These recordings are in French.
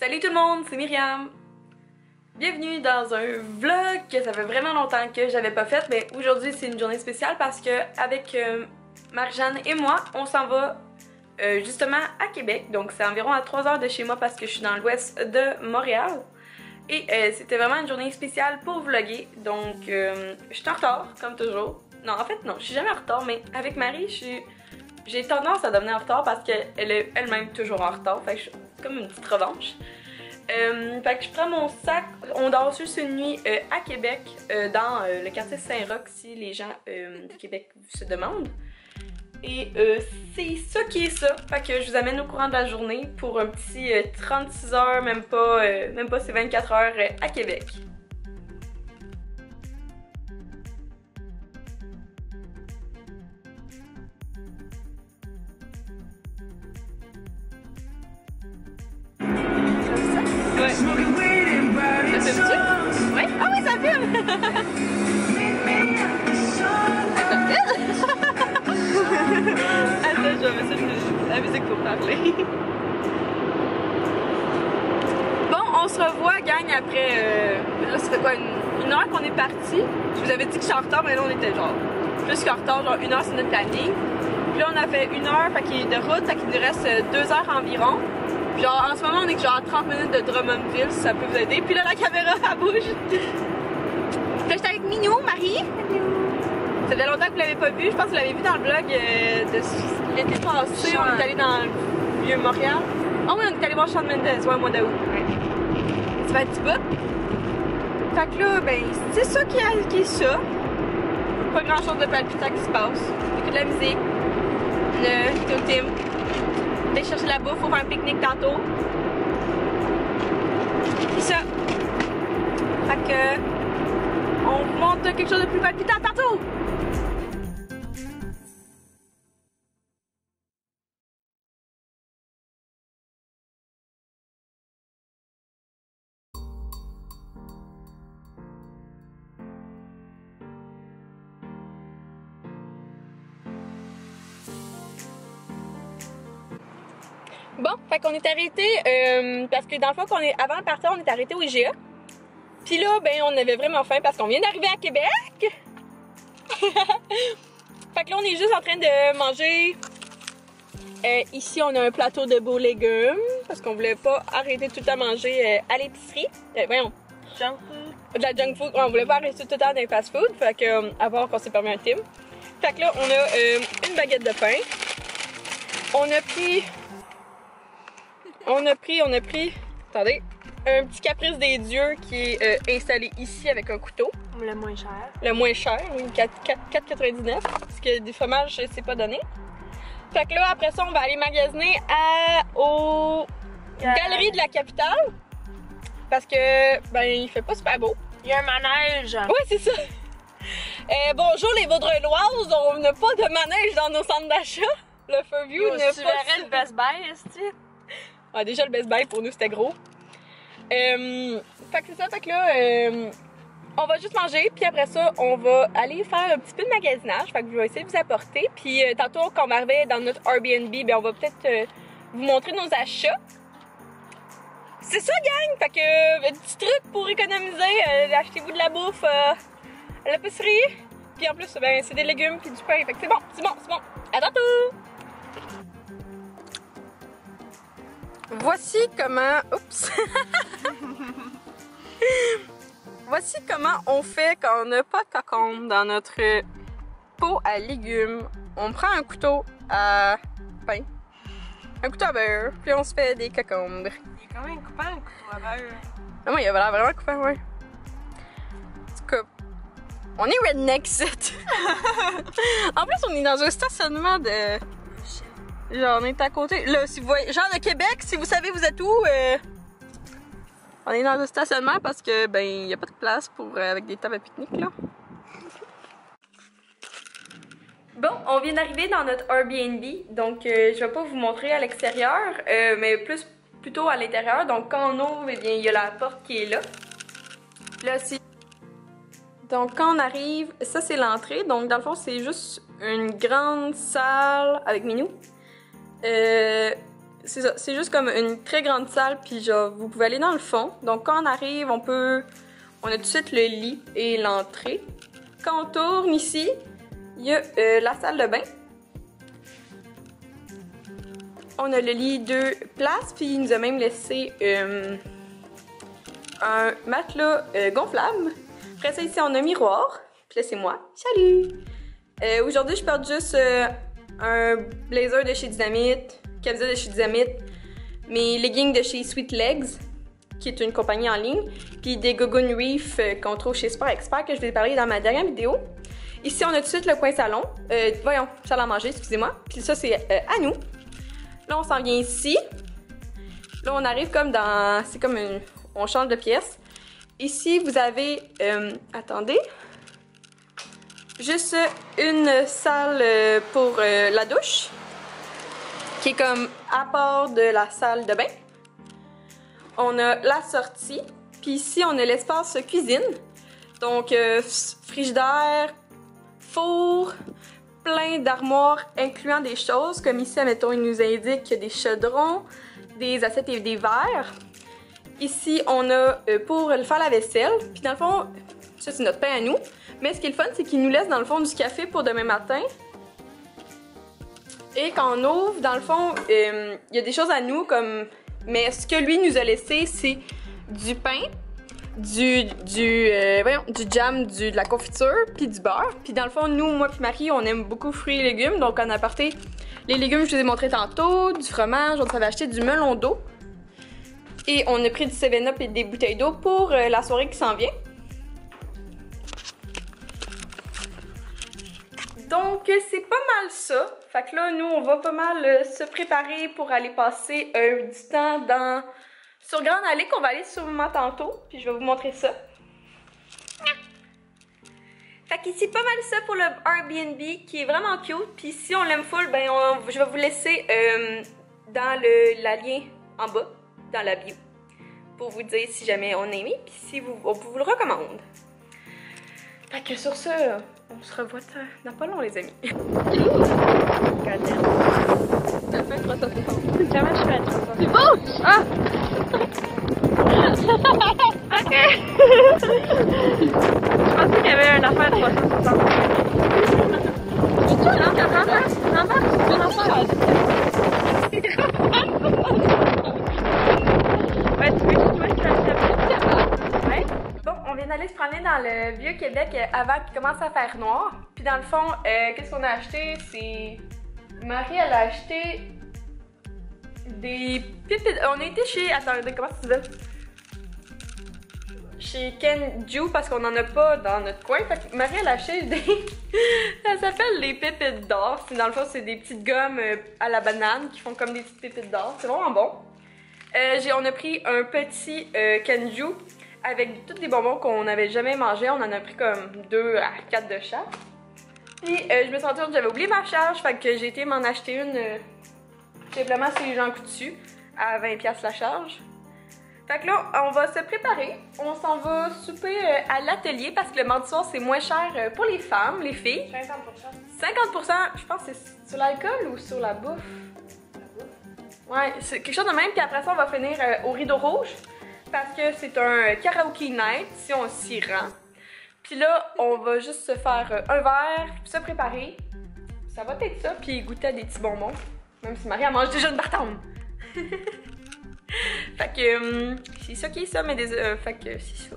Salut tout le monde, c'est Myriam! Bienvenue dans un vlog que ça fait vraiment longtemps que j'avais pas fait, mais aujourd'hui c'est une journée spéciale parce que avec Marie-Jeanne et moi, on s'en va justement à Québec, donc c'est environ à 3 heures de chez moi parce que je suis dans l'ouest de Montréal. Et c'était vraiment une journée spéciale pour vlogger, donc je suis en retard comme toujours. Non, en fait non, je suis jamais en retard, mais avec Marie, j'ai tendance à devenir en retard parce qu'elle est elle-même toujours en retard, fait que je suis comme une petite revanche. Fait que je prends mon sac, on dort juste une nuit à Québec, dans le quartier Saint-Roch si les gens du Québec se demandent. Et c'est ça qui est ça, fait que je vous amène au courant de la journée pour un petit 36 heures, même pas c'est 24 heures à Québec. Ouais. Ça filme-tu? Ouais. Ah oui, ça filme! Attends, je vais mettre la musique pour parler. Bon, on se revoit, gang, après... là, ça fait quoi, une heure qu'on est parti. Je vous avais dit que je suis en retard, mais là, on était genre plus qu'en retard, genre 1 heure, c'est notre planning. Puis là, on a fait 1 heure de route, fait qu'il nous reste 2 heures environ. Genre, en ce moment, on est genre à 30 minutes de Drummondville, si ça peut vous aider. Puis là, la caméra, elle bouge. Là, j'étais avec Minou, Marie. Ça fait longtemps que vous l'avez pas vu. Je pense que vous l'avez vu dans le vlog de l'été passé. On est allé dans le vieux Montréal. Ah oui, on est allé voir Shawn Mendes, ouais, au mois d'août. Ouais. Ça va un petit bout. Fait que là, ben, c'est ça qui est ça. Pas grand chose de palpitant qui se passe. On écoute de la musique. Le Tim. Aller chercher la bouffe, faut faire un pique-nique tantôt. C'est ça. Fait que on vous montre quelque chose de plus palpitant tantôt. Bon, fait qu'on est arrêté parce que dans le fond, avant de partir, on est arrêté au IGA. Puis là, ben, on avait vraiment faim parce qu'on vient d'arriver à Québec. Fait que là, on est juste en train de manger. Ici, on a un plateau de beaux légumes parce qu'on voulait pas arrêter tout le temps manger à l'épicerie. Voyons. Junk food. De la junk food. On voulait pas arrêter tout le temps dans les fast food. Fait que, à voir qu'on s'est permis un team. Fait que là, on a une baguette de pain. On a pris, attendez, un petit caprice des dieux qui est installé ici avec un couteau. Le moins cher. Le moins cher, oui, 4,99. Parce que des fromages, c'est pas donné. Fait que là, après ça, on va aller magasiner aux Galeries de la Capitale. Parce que, ben, il fait pas super beau. Il y a un manège. Ouais, c'est ça. Bonjour les Vaudreuilloises, on n'a pas de manège dans nos centres d'achat. Le Fairview n'a pas. Tu verrais le Best Buy, est-ce que ah, déjà le Best Buy pour nous c'était gros. Fait que c'est ça, fait que là on va juste manger, puis après ça on va aller faire un petit peu de magasinage. Fait que je vais essayer de vous apporter. Puis tantôt quand on va arriver dans notre Airbnb, ben on va peut-être vous montrer nos achats. C'est ça, gang! Fait que petit truc pour économiser, achetez-vous de la bouffe à l'épicerie. Puis en plus, ben c'est des légumes puis du pain. Fait que c'est bon, c'est bon, c'est bon. À tantôt! Voici comment... Oups! Voici comment on fait quand on n'a pas de cocombe dans notre pot à légumes. On prend un couteau à pain, un couteau à beurre, puis on se fait des cocombes. Il est quand même coupant, le couteau à beurre. Ah oui, il avait l'air vraiment coupant, ouais. En tout cas, on est redneck, c'est. En plus, on est dans un stationnement de... Genre, on est à côté. Là, si vous voyez, genre de Québec, si vous savez vous êtes où, on est dans un stationnement parce que, ben, il n'y a pas de place pour avec des tables à pique-nique, là. Bon, on vient d'arriver dans notre Airbnb, donc je vais pas vous montrer à l'extérieur, mais plutôt à l'intérieur. Donc, quand on ouvre, eh bien, il y a la porte qui est là. Là, si. Donc, quand on arrive, ça c'est l'entrée. Donc, dans le fond, c'est juste une grande salle avec Minou. c'est ça, c'est juste comme une très grande salle, puis genre, vous pouvez aller dans le fond. Donc quand on arrive, on a tout de suite le lit et l'entrée. Quand on tourne ici, il y a la salle de bain. On a le lit 2 places, puis il nous a même laissé un matelas gonflable. Après ça, ici, on a un miroir. Puis là, c'est moi. Salut! Aujourd'hui, je porte juste un blazer de chez Dynamite, camisole de chez Dynamite, mes leggings de chez Sweet Legs, qui est une compagnie en ligne, puis des Gogun Reef qu'on trouve chez Sport Expert, que je vais parler dans ma dernière vidéo. Ici, on a tout de suite le coin salon. Salle à manger, excusez-moi. Puis ça, c'est à nous. Là, on s'en vient ici. Là, on arrive comme dans... C'est comme une... On change de pièce. Ici, vous avez... attendez. Juste une salle pour la douche, qui est comme à part de la salle de bain. On a la sortie. Puis ici, on a l'espace cuisine. Donc, frigidaire, four, plein d'armoires incluant des choses. Comme ici, admettons, il nous indique qu'il y a des chaudrons, des assiettes et des verres. Ici, on a pour faire la vaisselle. Puis dans le fond, ça c'est notre pain à nous. Mais ce qui est le fun, c'est qu'il nous laisse dans le fond du café pour demain matin. Et quand on ouvre, dans le fond, il y a des choses à nous comme... Mais ce que lui nous a laissé, c'est du pain, du jam, de la confiture, puis du beurre. Puis dans le fond, nous, moi puis Marie, on aime beaucoup fruits et légumes. Donc on a apporté les légumes, je vous ai montré tantôt, du fromage, on avait acheté du melon d'eau. Et on a pris du 7-Up et des bouteilles d'eau pour la soirée qui s'en vient. Donc, c'est pas mal ça. Fait que là, nous, on va pas mal se préparer pour aller passer du temps sur Grande Allée, qu'on va aller sûrement tantôt. Puis je vais vous montrer ça. Fait qu'ici, pas mal ça pour le Airbnb, qui est vraiment cute. Puis si on l'aime full, ben je vais vous laisser dans la lien en bas, dans la bio, pour vous dire si jamais on a aimé, puis si on vous le recommande. Fait que sur ce, on se revoit dans pas long, les amis. T'as fait 360. Comment je fais 360? C'est beau! Ah! Ok! Je pensais qu'il y avait une affaire de 360. Ouais, tu veux que je te la ouais? Bon, on vient d'aller se promener dans le Vieux-Québec avant qu'il commence à faire noir. Puis dans le fond, qu'est-ce qu'on a acheté? C'est... Marie, elle a acheté des pépites... On a été chez... Attendez, comment ça s'appelle? Chez Kenju, parce qu'on en a pas dans notre coin. Fait que Marie, elle a acheté des... Ça s'appelle les pépites d'or. Dans le fond, c'est des petites gommes à la banane qui font comme des petites pépites d'or. C'est vraiment bon. On a pris un petit Kenju avec tous les bonbons qu'on n'avait jamais mangé. On en a pris comme 2 à 4 de chaque. Puis je me suis rendu compte que j'avais oublié ma charge, fait que j'ai été m'en acheter une simplement chez Jean Coutu à 20$ la charge. Fait que là, on va se préparer. On s'en va souper à l'atelier parce que le mardi soir, c'est moins cher pour les femmes, les filles. 50%. 50%, je pense que c'est sur l'alcool ou sur la bouffe? Ouais, c'est quelque chose de même. Puis après ça, on va finir au Rideau Rouge parce que c'est un karaoke night si on s'y rend. Puis là, on va juste se faire un verre, se préparer. Ça va être ça, puis goûter à des petits bonbons. Même si Marie, elle mange déjà une bartende. Fait que c'est ça qui est ça, mais fait que c'est ça.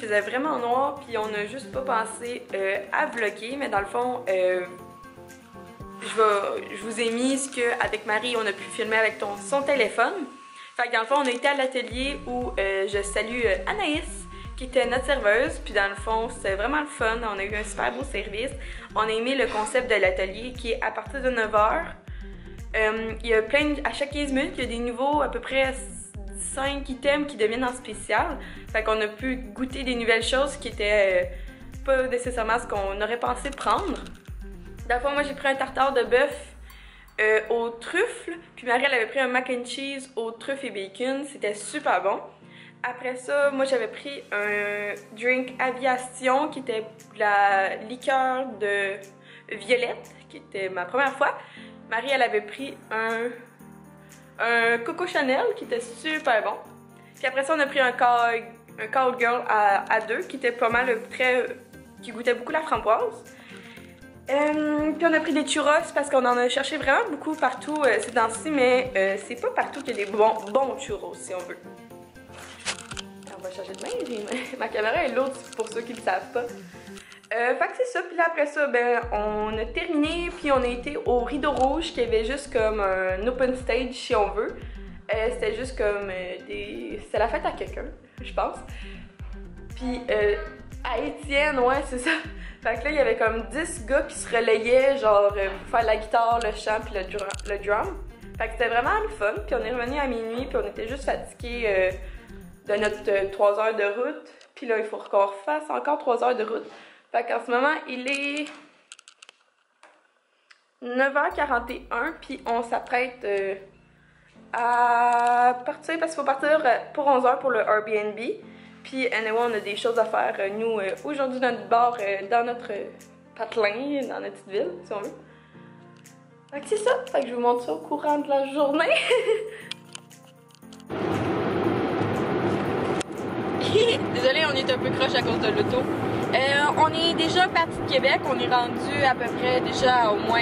faisait vraiment noir, puis on n'a juste pas pensé à vlogger, mais dans le fond, je vous ai mis ce qu'avec Marie, on a pu filmer avec son téléphone. Fait que dans le fond, on a été à l'atelier où je salue Anaïs, qui était notre serveuse, puis dans le fond, c'était vraiment le fun, on a eu un super beau service. On a aimé le concept de l'atelier qui est à partir de 9h. Il y a à chaque 15 minutes, il y a des nouveaux, à peu près 5 items qui deviennent en spécial. Fait qu'on a pu goûter des nouvelles choses qui étaient pas nécessairement ce qu'on aurait pensé prendre. Dans le fond, moi j'ai pris un tartare de bœuf aux truffes, puis Marie elle avait pris un mac and cheese aux truffes et bacon, c'était super bon. Après ça, moi j'avais pris un drink aviation qui était la liqueur de violette, qui était ma première fois. Marie elle avait pris un Coco Chanel qui était super bon. Puis après ça, on a pris un Cowgirl à deux qui était pas mal qui goûtait beaucoup la framboise. Puis on a pris des churros parce qu'on en a cherché vraiment beaucoup partout ces temps-ci, mais c'est pas partout qu'il y a des bons churros si on veut. On va changer de main, ma caméra est lourde pour ceux qui ne le savent pas. Fait que c'est ça, puis là après ça, ben on a terminé, puis on a été au Rideau Rouge qui avait juste comme un open stage si on veut. C'était juste comme c'était la fête à quelqu'un, je pense. Puis à Étienne, ouais c'est ça. Fait que là il y avait comme 10 gars qui se relayaient genre pour faire la guitare, le chant puis le drum. Fait que c'était vraiment le fun, puis on est revenu à minuit, puis on était juste fatigués de notre 3 heures de route. Puis là il faut qu'on refasse encore 3 heures de route. Fait qu'en ce moment, il est 9h41, puis on s'apprête à partir, parce qu'il faut partir pour 11h pour le Airbnb. Puis anyway, on a des choses à faire, nous, aujourd'hui, dans notre bar, dans notre patelin, dans notre petite ville, si on veut. Fait que c'est ça, fait que je vous montre ça au courant de la journée. Désolée, on est un peu croche à cause de l'auto. On est déjà parti de Québec, on est rendu à peu près déjà au moins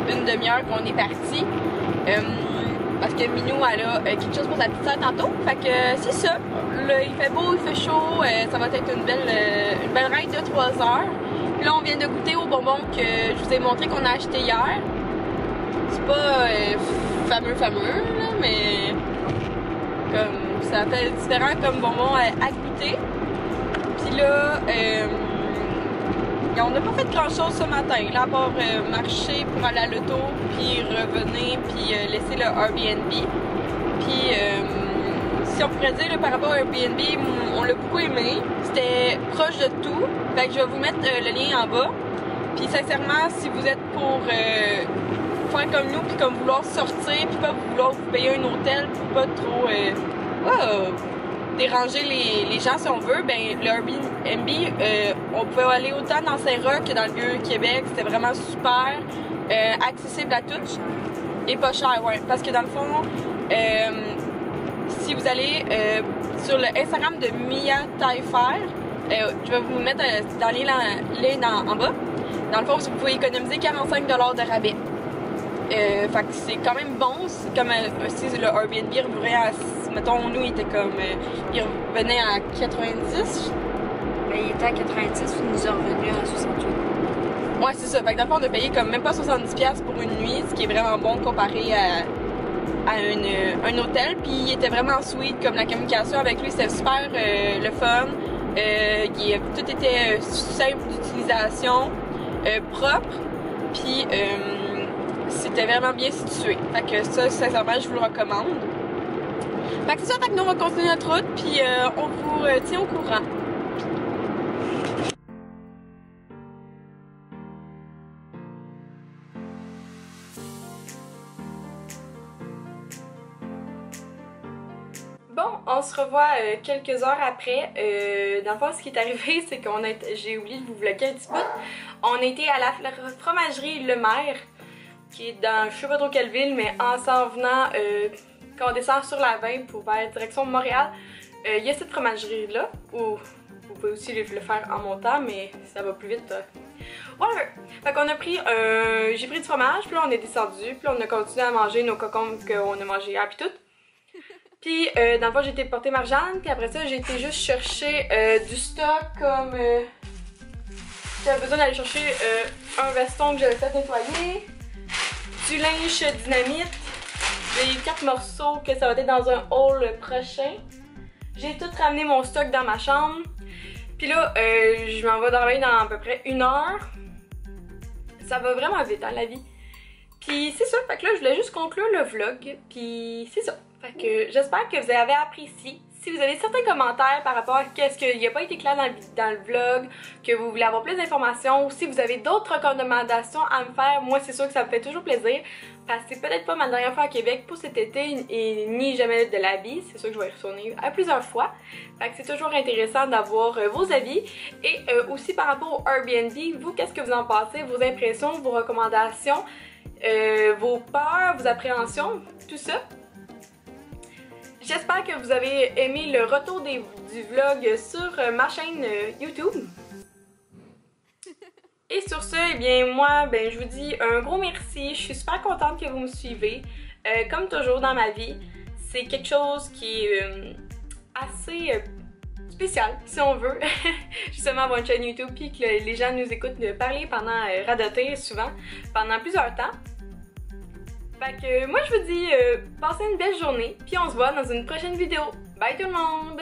une demi-heure qu'on est parti. Parce que Minou elle a quelque chose pour sa petite sœur tantôt. Fait que c'est ça. Là, il fait beau, il fait chaud, ça va être une belle ride de 3 heures. Puis là on vient de goûter aux bonbons que je vous ai montré qu'on a acheté hier. C'est pas fameux là, mais comme ça fait différent comme bonbons à goûter. Puis là, on n'a pas fait grand chose ce matin, là, à part marcher pour aller à l'auto, puis revenir, puis laisser le Airbnb. Puis, si on pourrait dire, là, par rapport au Airbnb, on l'a beaucoup aimé. C'était proche de tout. Fait que je vais vous mettre le lien en bas. Puis, sincèrement, si vous êtes pour faire comme nous, puis comme vouloir sortir, puis pas vouloir vous payer un hôtel pour pas trop déranger les gens si on veut, ben le Airbnb, on pouvait aller autant dans Saint-Roch que dans le Vieux-Québec, c'était vraiment super, accessible à tous et pas cher, ouais, parce que dans le fond, si vous allez sur le Instagram de Mia Taillefer, je vais vous mettre dans les liens en bas, dans le fond, vous pouvez économiser 45$ de rabais. Fait que c'est quand même bon, c'est comme si le Airbnb revenait à, mettons, nous, il était comme, il revenait à 90. Ben, il était à 90, il nous est revenu à 68. Ouais, c'est ça. Fait que dans le fond, on a payé comme même pas 70$ pour une nuit, ce qui est vraiment bon comparé à un hôtel. Puis il était vraiment sweet, comme la communication avec lui, c'était super le fun. Tout était simple d'utilisation, propre. Puis c'était vraiment bien situé. Fait que ça, sincèrement, je vous le recommande. Fait que c'est ça, fait que nous on va continuer notre route, puis on vous tient au courant. Bon, on se revoit quelques heures après. Dans le fond, ce qui est arrivé, c'est qu'on j'ai oublié de vous vlogger un petit peu. On était à la fromagerie Le Maire, qui est dans je sais pas trop quelle ville, mais en s'en venant, quand on descend sur la 20 pour vers direction Montréal, il y a cette fromagerie-là, où vous pouvez aussi le faire en montant, mais ça va plus vite. Whatever! Fait qu'on a pris, j'ai pris du fromage, puis là on est descendu, puis là on a continué à manger nos cocombes qu'on a mangé hier, puis tout. Puis dans le fond, j'ai été porter Marjane, puis après ça, j'ai été juste chercher du stock comme... j'avais besoin d'aller chercher un veston que j'avais fait nettoyer, du linge dynamite, j'ai 4 morceaux que ça va être dans un haul prochain. J'ai tout ramené mon stock dans ma chambre. Puis là, je m'en vais dormir dans à peu près 1 heure. Ça va vraiment vite, hein, la vie. Puis c'est ça, fait que là, je voulais juste conclure le vlog. Puis c'est ça. Fait que j'espère que vous avez apprécié. Si vous avez certains commentaires par rapport à qu'est-ce qui n'a pas été clair dans le vlog, que vous voulez avoir plus d'informations, ou si vous avez d'autres recommandations à me faire, moi c'est sûr que ça me fait toujours plaisir. Parce que c'est peut-être pas ma dernière fois à Québec pour cet été et ni jamais de la vie. C'est sûr que je vais y retourner à plusieurs fois. Fait que c'est toujours intéressant d'avoir vos avis. Et aussi par rapport au Airbnb, vous, qu'est-ce que vous en pensez? Vos impressions, vos recommandations, vos peurs, vos appréhensions, tout ça. J'espère que vous avez aimé le retour du vlog sur ma chaîne YouTube. Et sur ce, eh bien moi, je vous dis un gros merci. Je suis super contente que vous me suivez. Comme toujours dans ma vie, c'est quelque chose qui est assez spécial, si on veut. Justement avoir une chaîne YouTube puis que les gens nous écoutent parler pendant radoter souvent, pendant plusieurs temps. Fait que moi je vous dis passez une belle journée, puis on se voit dans une prochaine vidéo. Bye tout le monde!